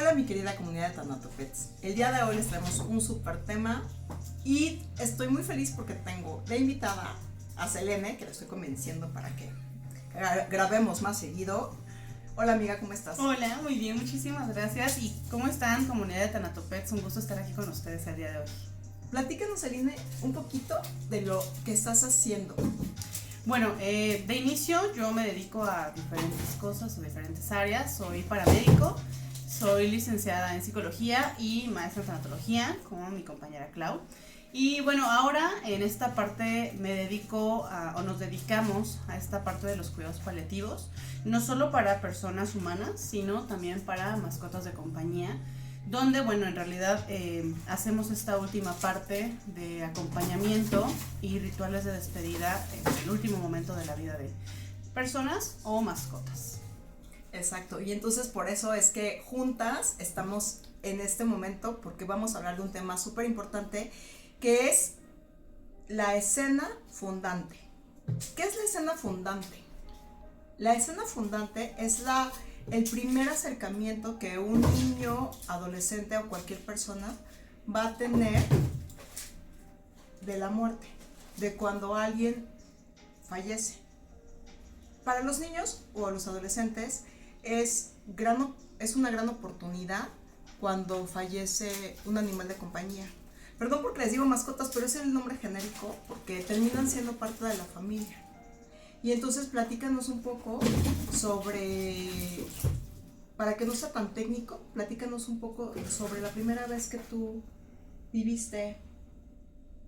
Hola mi querida comunidad de Tanatopets. El día de hoy les traemos un súper tema y estoy muy feliz porque tengo de invitada a Selene, que la estoy convenciendo para que grabemos más seguido. Hola amiga, ¿cómo estás? Hola, muy bien, muchísimas gracias. ¿Y cómo están, comunidad de Tanatopets? Un gusto estar aquí con ustedes el día de hoy. Platícanos, Selene, un poquito de lo que estás haciendo. Bueno, de inicio yo me dedico a diferentes cosas o diferentes áreas. Soy paramédico, soy licenciada en psicología y maestra en tanatología, como mi compañera Clau. Y bueno, ahora en esta parte me dedico o nos dedicamos a esta parte de los cuidados paliativos, no solo para personas humanas, sino también para mascotas de compañía, donde, bueno, en realidad hacemos esta última parte de acompañamiento y rituales de despedida en el último momento de la vida de personas o mascotas. Exacto, y entonces por eso es que juntas estamos en este momento porque vamos a hablar de un tema súper importante que es la escena fundante. ¿Qué es la escena fundante? La escena fundante es el primer acercamiento que un niño, adolescente o cualquier persona va a tener de la muerte, de cuando alguien fallece. Para los niños o los adolescentes es una gran oportunidad cuando fallece un animal de compañía. Perdón porque les digo mascotas, pero es el nombre genérico porque terminan siendo parte de la familia. Y entonces platícanos un poco para que no sea tan técnico, platícanos un poco sobre la primera vez que tú viviste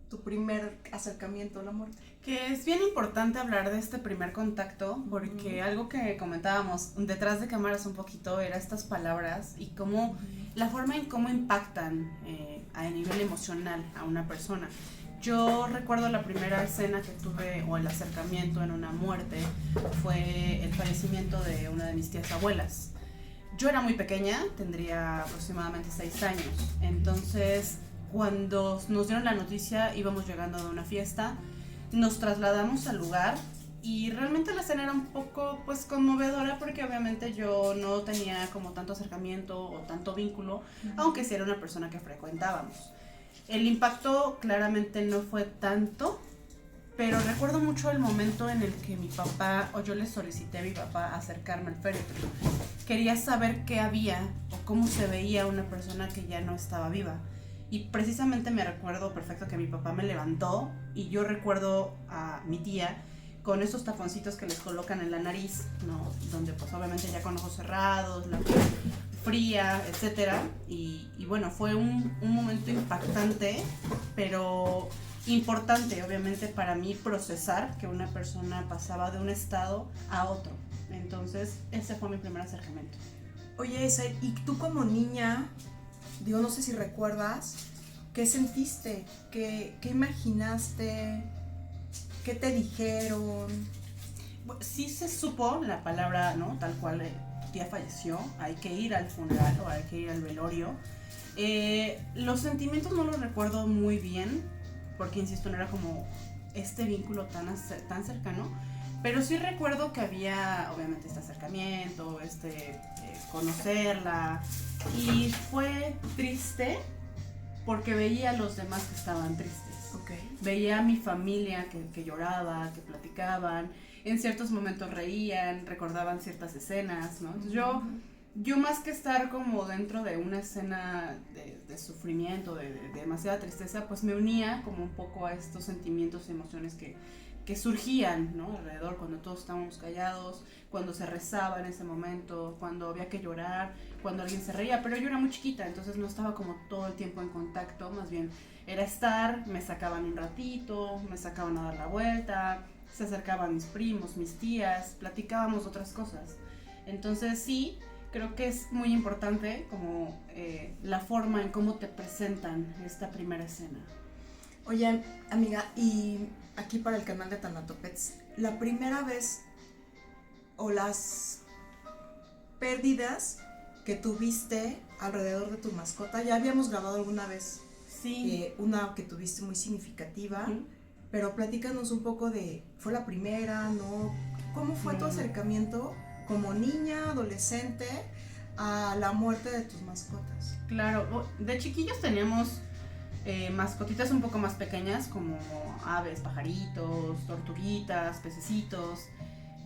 tu primer acercamiento a la muerte. Que es bien importante hablar de este primer contacto, porque algo que comentábamos detrás de cámaras un poquito era estas palabras y cómo la forma en cómo impactan a nivel emocional a una persona. Yo recuerdo la primera escena que tuve o el acercamiento en una muerte fue el fallecimiento de una de mis tías abuelas. Yo era muy pequeña, tendría aproximadamente 6 años, entonces cuando nos dieron la noticia íbamos llegando de una fiesta, nos trasladamos al lugar y realmente la escena era un poco pues conmovedora porque obviamente yo no tenía como tanto acercamiento o tanto vínculo, aunque sí era una persona que frecuentábamos. El impacto claramente no fue tanto, pero recuerdo mucho el momento en el que mi papá, o yo le solicité a mi papá acercarme al féretro. Quería saber qué había o cómo se veía una persona que ya no estaba viva. Y precisamente me recuerdo perfecto que mi papá me levantó y yo recuerdo a mi tía con esos taponcitos que les colocan en la nariz, ¿no? Donde pues obviamente ya con ojos cerrados, la piel fría, etcétera. Y bueno, fue un momento impactante, pero importante obviamente para mí procesar que una persona pasaba de un estado a otro. Entonces ese fue mi primer acercamiento. Oye, Isel, ¿y tú como niña, digo, no sé si recuerdas, qué sentiste? ¿Qué imaginaste? ¿Qué te dijeron? Sí se supo la palabra, ¿no? Tal cual, tía falleció, hay que ir al funeral o hay que ir al velorio. Los sentimientos no los recuerdo muy bien, porque insisto, no era como este vínculo tan cercano, pero sí recuerdo que había obviamente este acercamiento, conocerla, y fue triste porque veía a los demás que estaban tristes. Okay. Veía a mi familia que lloraba, que platicaban, en ciertos momentos reían, recordaban ciertas escenas, ¿no? Entonces yo más que estar como dentro de una escena de sufrimiento, de demasiada tristeza, pues me unía como un poco a estos sentimientos y emociones que surgían, ¿no? Alrededor, cuando todos estábamos callados, cuando se rezaba en ese momento, cuando había que llorar, cuando alguien se reía, pero yo era muy chiquita, entonces no estaba como todo el tiempo en contacto, más bien era estar, me sacaban un ratito, me sacaban a dar la vuelta, se acercaban mis primos, mis tías, platicábamos otras cosas. Entonces sí, creo que es muy importante como la forma en cómo te presentan esta primera escena. Oye, amiga, y aquí para el canal de Tanatopets, la primera vez o las pérdidas que tuviste alrededor de tu mascota, ya habíamos grabado alguna vez. Sí. Una que tuviste muy significativa, pero platícanos un poco ¿fue la primera, no? ¿Cómo fue tu acercamiento como niña, adolescente, a la muerte de tus mascotas? Claro, de chiquillos teníamos mascotitas un poco más pequeñas como aves, pajaritos, tortuguitas, pececitos.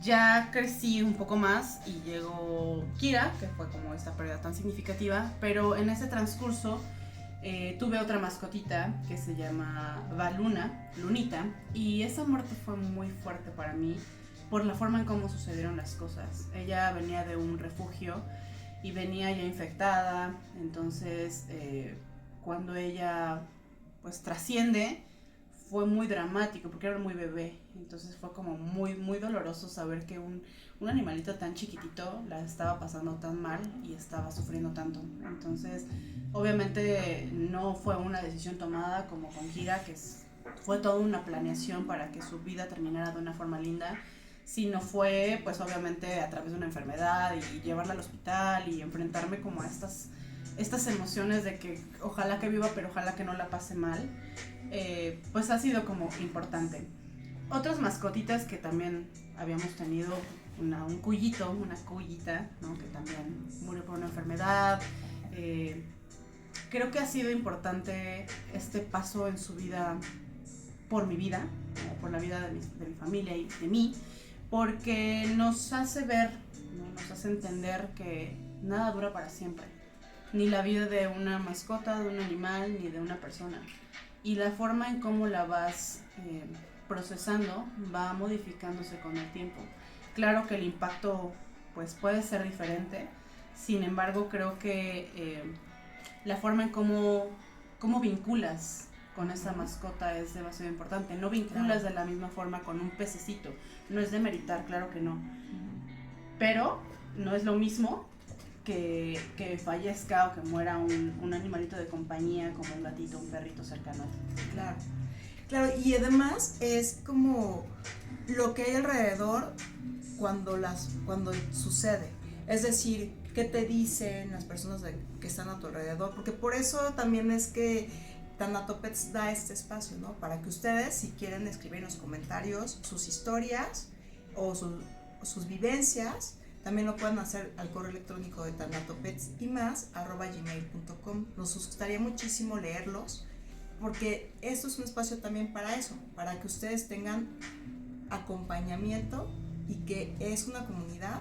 Ya crecí un poco más y llegó Kira, que fue como esta pérdida tan significativa, pero en ese transcurso tuve otra mascotita que se llama Baluna, Lunita, y esa muerte fue muy fuerte para mí por la forma en cómo sucedieron las cosas. Ella venía de un refugio y venía ya infectada, entonces cuando ella pues trasciende fue muy dramático porque era muy bebé, entonces fue como muy muy doloroso saber que un animalito tan chiquitito la estaba pasando tan mal y estaba sufriendo tanto. Entonces obviamente no fue una decisión tomada como con Kira, que fue toda una planeación para que su vida terminara de una forma linda, sino fue pues obviamente a través de una enfermedad y llevarla al hospital y enfrentarme como a estas emociones de que ojalá que viva pero ojalá que no la pase mal. Pues ha sido como importante. Otras mascotitas que también habíamos tenido, un cuyito, una cuyita, ¿no? Que también murió por una enfermedad. Creo que ha sido importante este paso en su vida por mi vida, por la vida de mi familia y de mí, porque nos hace ver, ¿no? Nos hace entender que nada dura para siempre, ni la vida de una mascota, de un animal, ni de una persona. Y la forma en cómo la vas procesando va modificándose con el tiempo. Claro que el impacto pues puede ser diferente, sin embargo creo que la forma en cómo vinculas con esa mascota es demasiado importante. No vinculas de la misma forma con un pececito, no es de meritar, claro que no, pero no es lo mismo que fallezca o que muera un animalito de compañía como un gatito, un perrito cercano a ti. Claro, claro, y además es como lo que hay alrededor cuando sucede. Es decir, qué te dicen las personas que están a tu alrededor, porque por eso también es que Tanatopets da este espacio, ¿no? Para que ustedes, si quieren escribir en los comentarios sus historias o sus vivencias, también lo pueden hacer al correo electrónico de tanatopetsymas@gmail.com. Nos gustaría muchísimo leerlos, porque esto es un espacio también para eso, para que ustedes tengan acompañamiento y que es una comunidad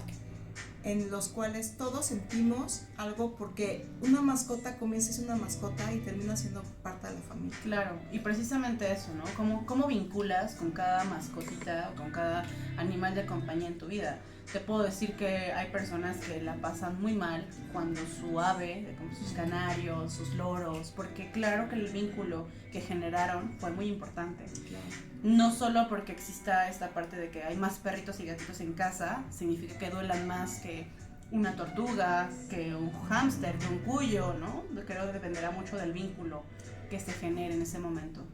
en los cuales todos sentimos algo, porque una mascota comienza siendo una mascota y termina siendo parte de la familia. Claro, y precisamente eso, ¿no? ¿Cómo vinculas con cada mascotita o con cada animal de compañía en tu vida? Te puedo decir que hay personas que la pasan muy mal cuando su ave, como sus canarios, sus loros, porque claro que el vínculo que generaron fue muy importante. Claro. No solo porque exista esta parte de que hay más perritos y gatitos en casa, significa que duelan más que una tortuga, que un hámster, que un cuyo, ¿no? Creo que dependerá mucho del vínculo que se genere en ese momento.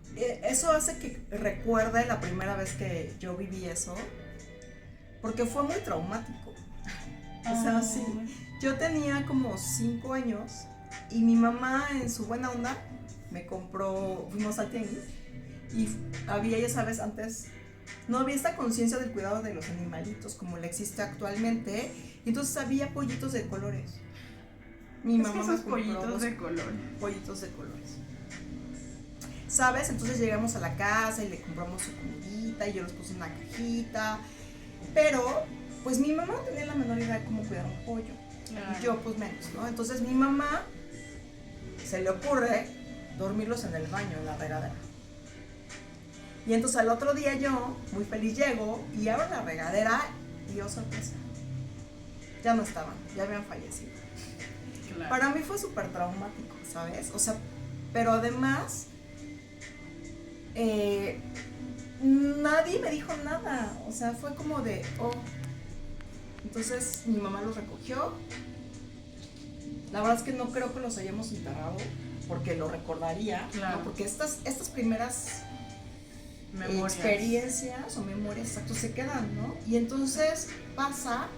Eso hace que recuerde la primera vez que yo viví eso, porque fue muy traumático. O sea, sí, yo tenía como 5 años y mi mamá en su buena onda me compró, fuimos al tianguis y había, ya sabes, antes no había esta conciencia del cuidado de los animalitos como la existe actualmente, y entonces había pollitos de colores. Mi mamá esos pollitos de color. Pollitos de colores. ¿Sabes? Entonces llegamos a la casa y le compramos su comidita y yo los puse en una cajita. Pero, pues mi mamá no tenía la menor idea de cómo cuidar un pollo. Claro. Y yo, pues menos, ¿no? Entonces mi mamá se le ocurre dormirlos en el baño, en la regadera. Y entonces al otro día yo, muy feliz, llego y abro la regadera y oh sorpresa, ya no estaban, ya habían fallecido. Claro. Para mí fue súper traumático, ¿sabes? O sea, pero además nadie me dijo nada, o sea, fue como de, oh. Entonces mi mamá los recogió. La verdad es que no creo que los hayamos enterrado, porque lo recordaría, claro. ¿No? Porque estas primeras experiencias o memorias, exacto, se quedan, ¿no? Y entonces pasa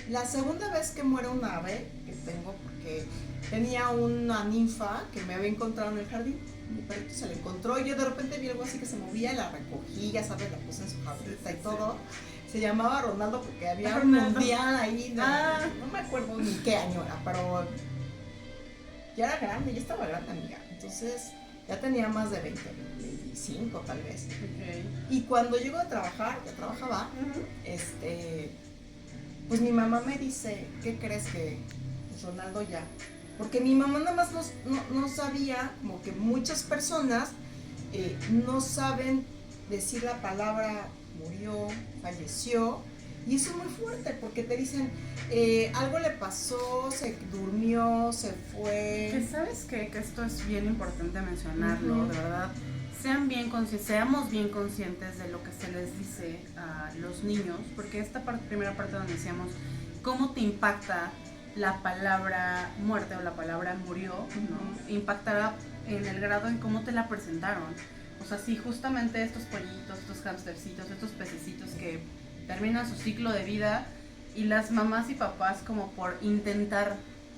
la segunda vez que muere un ave que tengo, porque tenía una ninfa que me había encontrado en el jardín. Mi perrito se la encontró y yo de repente vi algo así que se movía y la recogí, ya sabes, la puse en su jaulita y todo. Se llamaba Ronaldo porque había un Ronaldo. mundial ahí, no me acuerdo ni qué año era, pero ya era grande, ya estaba grande, amiga. Entonces ya tenía más de 20, 25 tal vez. Okay. Y cuando llego a trabajar, ya trabajaba, pues mi mamá me dice, ¿qué crees que pues Ronaldo ya? Porque mi mamá nada más no sabía, como que muchas personas no saben decir la palabra murió, falleció, y eso es muy fuerte porque te dicen, algo le pasó, se durmió, se fue. Que sabes qué? Que esto es bien importante mencionarlo, de verdad. Seamos bien conscientes de lo que se les dice a los niños, porque esta primera parte donde decíamos cómo te impacta la palabra muerte o la palabra murió, ¿no? Impactará en el grado en cómo te la presentaron. O sea, si justamente estos pollitos, estos hamstercitos, estos pececitos que terminan su ciclo de vida y las mamás y papás como por intentar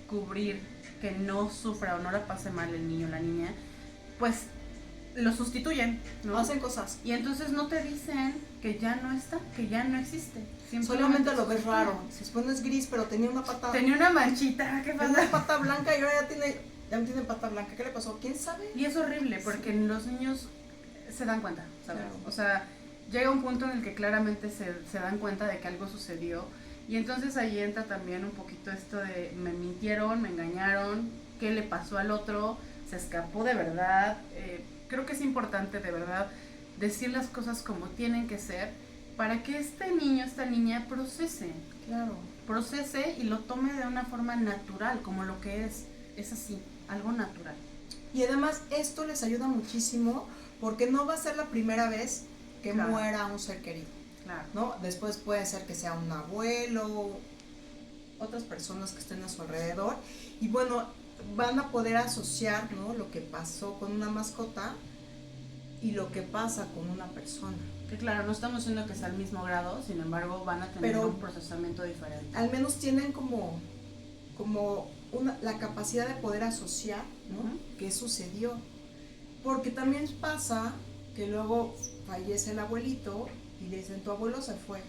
cubrir que no sufra o no la pase mal el niño o la niña, pues lo sustituyen, ¿no? Hacen cosas. Y entonces no te dicen que ya no está, que ya no existe. Solamente lo ves raro. Se supone es gris, pero tenía una pata. Tenía una manchita, ¿qué pasa? Una pata blanca y ahora ya no tiene pata blanca. ¿Qué le pasó? ¿Quién sabe? Y es horrible porque los niños se dan cuenta, ¿sabes? Claro. O sea, llega un punto en el que claramente se dan cuenta de que algo sucedió. Y entonces ahí entra también un poquito esto de me mintieron, me engañaron, qué le pasó al otro, se escapó de verdad. Creo que es importante de verdad decir las cosas como tienen que ser para que este niño, esta niña procese. Claro. Procese y lo tome de una forma natural, como lo que es así, algo natural. Y además esto les ayuda muchísimo porque no va a ser la primera vez que muera un ser querido. Claro. ¿No? Después puede ser que sea un abuelo, otras personas que estén a su alrededor. Y bueno, van a poder asociar, ¿no?, lo que pasó con una mascota y lo que pasa con una persona. Que claro, no estamos diciendo que sea al mismo grado, sin embargo van a tener un procesamiento diferente. Al menos tienen como la capacidad de poder asociar, ¿no?, qué sucedió. Porque también pasa que luego fallece el abuelito y le dicen, tu abuelo se fue.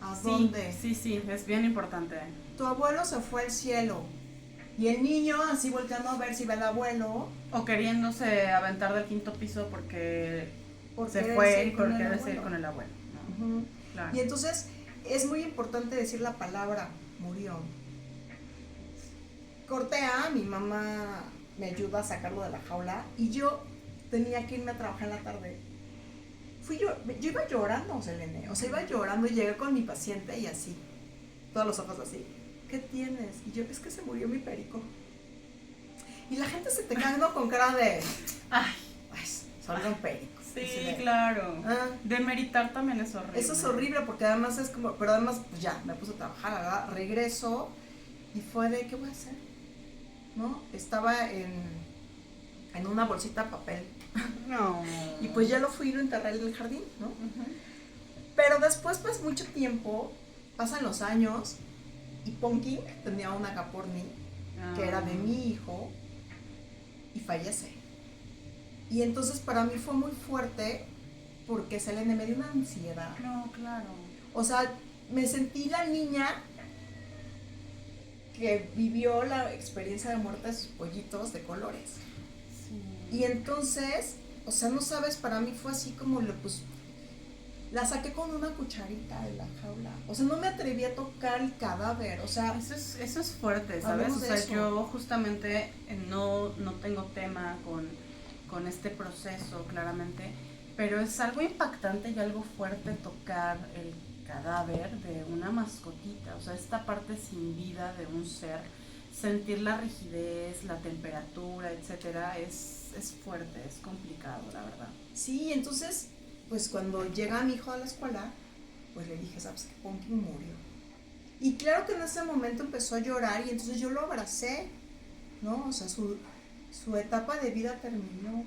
¿A dónde? Sí, es bien importante. Tu abuelo se fue al cielo. Y el niño así volteando a ver si ve al abuelo. O queriéndose aventar del quinto piso porque se querer fue seguir y por con el querer abuelo. seguir con el abuelo, ¿no? Claro. Y entonces es muy importante decir la palabra murió. Corte A, mi mamá me ayuda a sacarlo de la jaula y yo tenía que irme a trabajar en la tarde. Yo iba llorando, Selene, o sea, iba llorando y llegué con mi paciente y así, todos los ojos así, ¿qué tienes? Y yo, es que se murió mi perico. Y la gente se te queda con cara de, ay, solo un perico. Sí, de, claro. Demeritar también es horrible. Eso es horrible porque además es como, pero además pues ya, me puse a trabajar, ¿verdad? Regreso y fue de, ¿qué voy a hacer? ¿No? Estaba en una bolsita de papel. No. Y pues ya lo fui y lo enterré en el jardín, ¿no? Pero después, pues mucho tiempo, pasan los años y Ponky tenía una Caporni que era de mi hijo y fallece. Y entonces para mí fue muy fuerte porque Selene me dio una ansiedad. No, claro. O sea, me sentí la niña que vivió la experiencia de muerte de sus pollitos de colores. Sí. Y entonces, o sea, no sabes, para mí fue así como la saqué con una cucharita de la jaula. O sea, no me atreví a tocar el cadáver, o sea... Eso es fuerte, ¿sabes? O sea, yo justamente no tengo tema con este proceso, claramente, pero es algo impactante y algo fuerte tocar el cadáver de una mascotita, o sea, esta parte sin vida de un ser, sentir la rigidez, la temperatura, etcétera, es fuerte, es complicado, la verdad. Sí, entonces, pues cuando llega mi hijo a la escuela, pues le dije, ¿sabes qué? Ponky murió. Y claro que en ese momento empezó a llorar y entonces yo lo abracé, ¿no? O sea, su etapa de vida terminó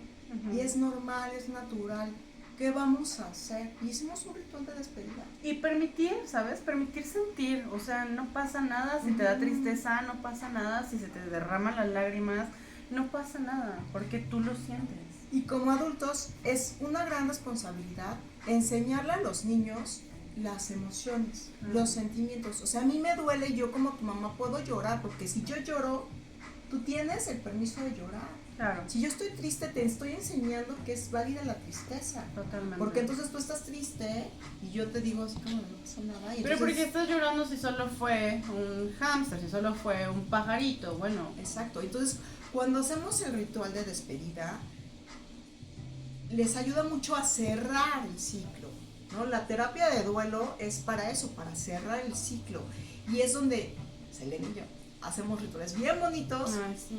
y es normal, es natural. ¿Qué vamos a hacer? Y hicimos un ritual de despedida. Y permitir, ¿sabes? Permitir sentir, o sea, no pasa nada si te da tristeza, no pasa nada si se te derraman las lágrimas, no pasa nada, porque tú lo sientes. Y como adultos es una gran responsabilidad enseñarle a los niños las emociones, los sentimientos. O sea, a mí me duele, yo como tu mamá puedo llorar, porque si yo lloro, tú tienes el permiso de llorar. Claro. Si yo estoy triste, te estoy enseñando que es válida la tristeza. Totalmente. Porque entonces tú estás triste y yo te digo así como no pasa nada. Y pero entonces, ¿por qué estás llorando si solo fue un hámster, si solo fue un pajarito? Bueno. exacto. Entonces, cuando hacemos el ritual de despedida, les ayuda mucho a cerrar el ciclo, ¿no? La terapia de duelo es para eso, para cerrar el ciclo. Y es donde Selene y yo hacemos rituales bien bonitos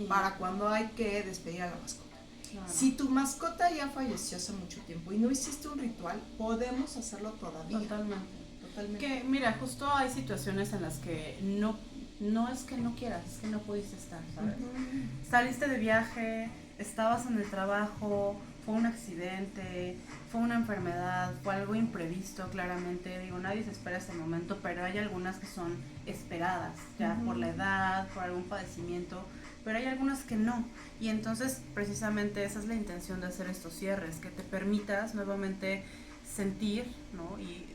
para cuando hay que despedir a la mascota. Claro. Si tu mascota ya falleció hace mucho tiempo y no hiciste un ritual, podemos hacerlo todavía. Totalmente. Que mira, justo hay situaciones en las que no es que no quieras, es que no pudiste estar, ¿sabes? Saliste de viaje, estabas en el trabajo, fue un accidente, fue una enfermedad, fue algo imprevisto, claramente. Digo, nadie se espera ese momento, pero hay algunas que son esperadas, ya por la edad, por algún padecimiento, pero hay algunas que no. Y entonces, precisamente, esa es la intención de hacer estos cierres, que te permitas nuevamente sentir, ¿no? Y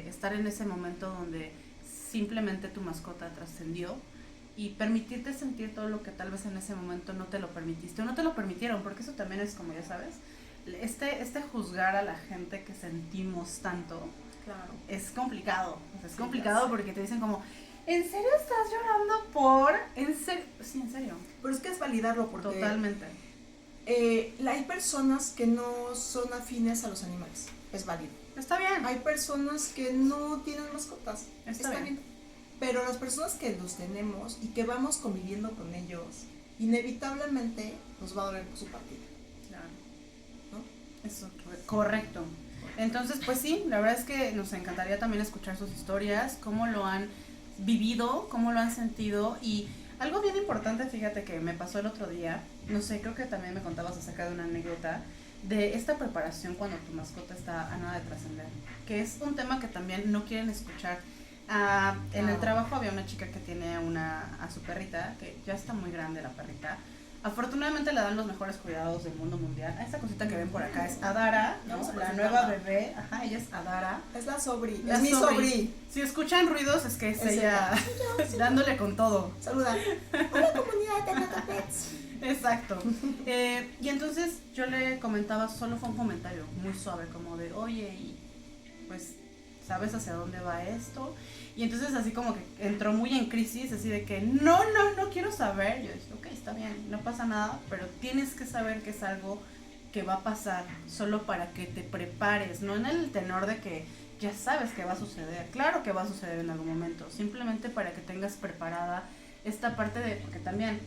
estar en ese momento donde simplemente tu mascota trascendió y permitirte sentir todo lo que tal vez en ese momento no te lo permitiste o no te lo permitieron, porque eso también es, como ya sabes, este juzgar a la gente que sentimos tanto, claro, es complicado. O sea, es complicado porque te dicen como, ¿en serio estás llorando por...? ¿En serio? Sí, en serio. Pero es que es validarlo porque... Totalmente. Hay personas que no son afines a los animales, es válido. Está bien. Hay personas que no tienen mascotas, está bien. Pero las personas que los tenemos y que vamos conviviendo con ellos, inevitablemente nos va a doler su partida. Claro. ¿No? Eso, correcto. Entonces, pues sí, la verdad es que nos encantaría también escuchar sus historias, cómo lo han vivido, cómo lo han sentido. Y algo bien importante, fíjate que me pasó el otro día, no sé, creo que también me contabas acerca de una anécdota de esta preparación cuando tu mascota está a nada de trascender, que es un tema que también no quieren escuchar. En el trabajo había una chica que tiene a su perrita, que ya está muy grande la perrita. Afortunadamente le dan los mejores cuidados del mundo mundial. Esta cosita que ven por acá es Adara, ¿no? La nueva bebé. Ajá, ella es Adara. Es la sobri. Es mi sobri. Si escuchan ruidos es que es ella dándole con todo. Saluda. Hola comunidad de Natapets. Exacto. Y entonces yo le comentaba, solo fue un comentario muy suave, como de, oye, y pues, ¿sabes hacia dónde va esto? Y entonces así como que entró muy en crisis, así de que no quiero saber. Yo dije, ok, está bien, no pasa nada, pero tienes que saber que es algo que va a pasar solo para que te prepares, no en el tenor de que ya sabes que va a suceder. Claro que va a suceder en algún momento, simplemente para que tengas preparada esta parte de, porque también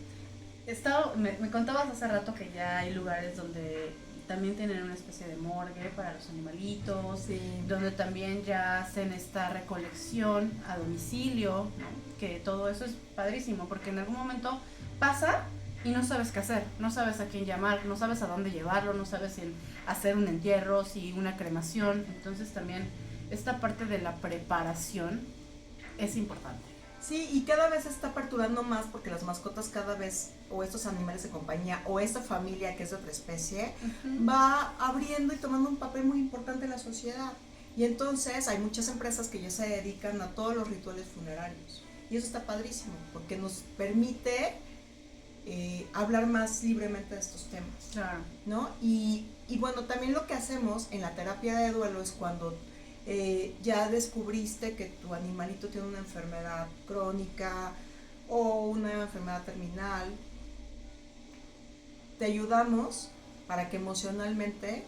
me contabas hace rato que ya hay lugares donde también tienen una especie de morgue para los animalitos, sí, donde también ya hacen esta recolección a domicilio, ¿no? Que todo eso es padrísimo, porque en algún momento pasa y no sabes qué hacer, no sabes a quién llamar, no sabes a dónde llevarlo, no sabes si hacer un entierro, si una cremación. Entonces también esta parte de la preparación es importante. Sí, y cada vez se está aperturando más porque las mascotas cada vez, o estos animales de compañía, o esta familia que es de otra especie, va abriendo y tomando un papel muy importante en la sociedad. Y entonces hay muchas empresas que ya se dedican a todos los rituales funerarios. Y eso está padrísimo, porque nos permite hablar más libremente de estos temas. Claro. ¿No? Y bueno, también lo que hacemos en la terapia de duelo es cuando ya descubriste que tu animalito tiene una enfermedad crónica o una enfermedad terminal, te ayudamos para que emocionalmente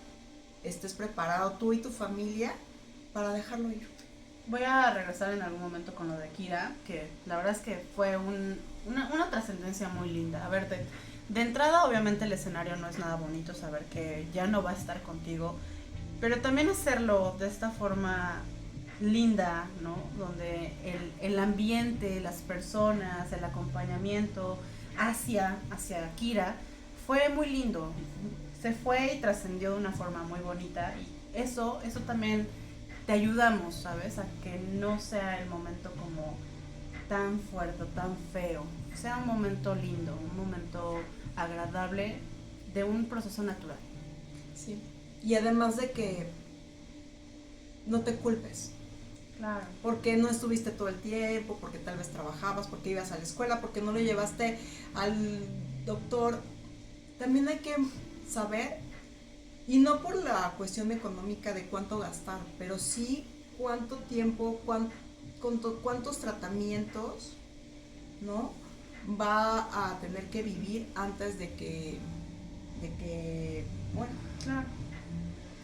estés preparado tú y tu familia para dejarlo ir. Voy a regresar en algún momento con lo de Kira, que la verdad es que fue una trascendencia muy linda. A ver, de entrada obviamente el escenario no es nada bonito, saber que ya no va a estar contigo, pero también hacerlo de esta forma linda, ¿no? Donde el ambiente, las personas, el acompañamiento hacia Kira fue muy lindo. Se fue y trascendió de una forma muy bonita, y eso también te ayudamos, ¿sabes? A que no sea el momento como tan fuerte, tan feo. Sea un momento lindo, un momento agradable de un proceso natural. Sí. Y además de que no te culpes. Claro. Porque no estuviste todo el tiempo, porque tal vez trabajabas, porque ibas a la escuela, porque no lo llevaste al doctor. También hay que saber, y no por la cuestión económica de cuánto gastar, pero sí cuánto tiempo, cuántos tratamientos, ¿no? Va a tener que vivir antes de que bueno, Claro.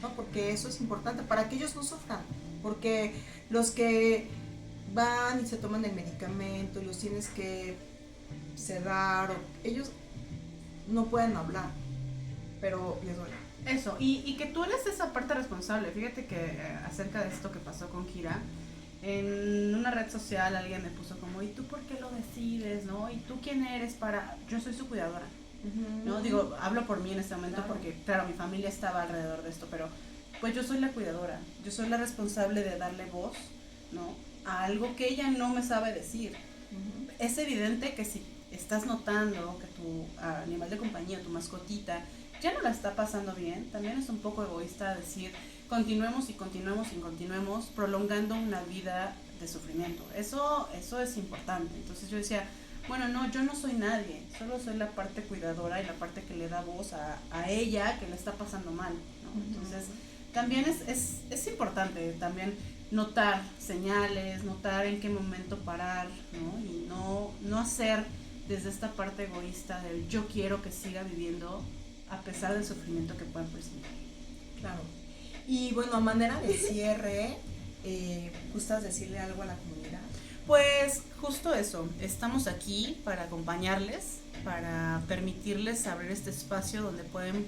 ¿no? Porque eso es importante para que ellos no sufran, porque los que van y se toman el medicamento y los tienes que sedar, ellos no pueden hablar, pero les duele. Eso, y que tú eres esa parte responsable. Fíjate que acerca de esto que pasó con Kira, en una red social alguien me puso como, ¿y tú por qué lo decides, no? ¿Y tú quién eres para...? Yo soy su cuidadora, ¿no? Digo, hablo por mí en este momento, Claro. porque, claro, mi familia estaba alrededor de esto, pero pues yo soy la cuidadora, yo soy la responsable de darle voz, ¿no? A algo que ella no me sabe decir. Es evidente que si estás notando que tu animal de compañía, tu mascotita, ya no la está pasando bien, también es un poco egoísta decir continuemos y continuemos y continuemos prolongando una vida de sufrimiento. Eso es importante. Entonces yo decía, bueno, no, yo no soy nadie, solo soy la parte cuidadora y la parte que le da voz a ella que le está pasando mal, ¿no? Entonces también es importante también notar señales, notar en qué momento parar, ¿no? Y no hacer desde esta parte egoísta del yo quiero que siga viviendo a pesar del sufrimiento que puedan presentar. Claro. Y bueno, a manera de cierre, ¿gustas decirle algo a la comunidad? Pues justo eso, estamos aquí para acompañarles, para permitirles abrir este espacio donde pueden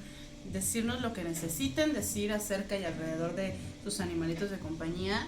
decirnos lo que necesiten decir acerca y alrededor de sus animalitos de compañía.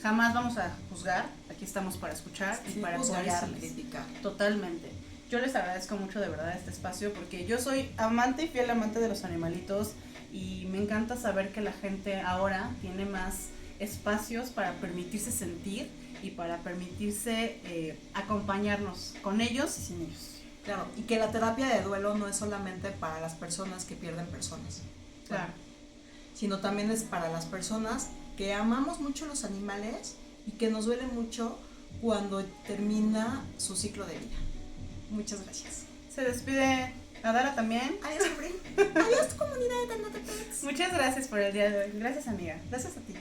Jamás vamos a juzgar, aquí estamos para escuchar y para apoyarles. Criticar. Totalmente. Yo les agradezco mucho de verdad este espacio porque yo soy amante y fiel amante de los animalitos y me encanta saber que la gente ahora tiene más espacios para permitirse sentir y para permitirse acompañarnos con ellos y sin ellos. Claro, y que la terapia de duelo no es solamente para las personas que pierden personas. Claro. Sino también es para las personas que amamos mucho los animales y que nos duele mucho cuando termina su ciclo de vida. Muchas gracias. Se despide Adara también. Adiós, Abril. Adiós, comunidad de Tanatepec. Muchas gracias por el día de hoy. Gracias, amiga. Gracias a ti.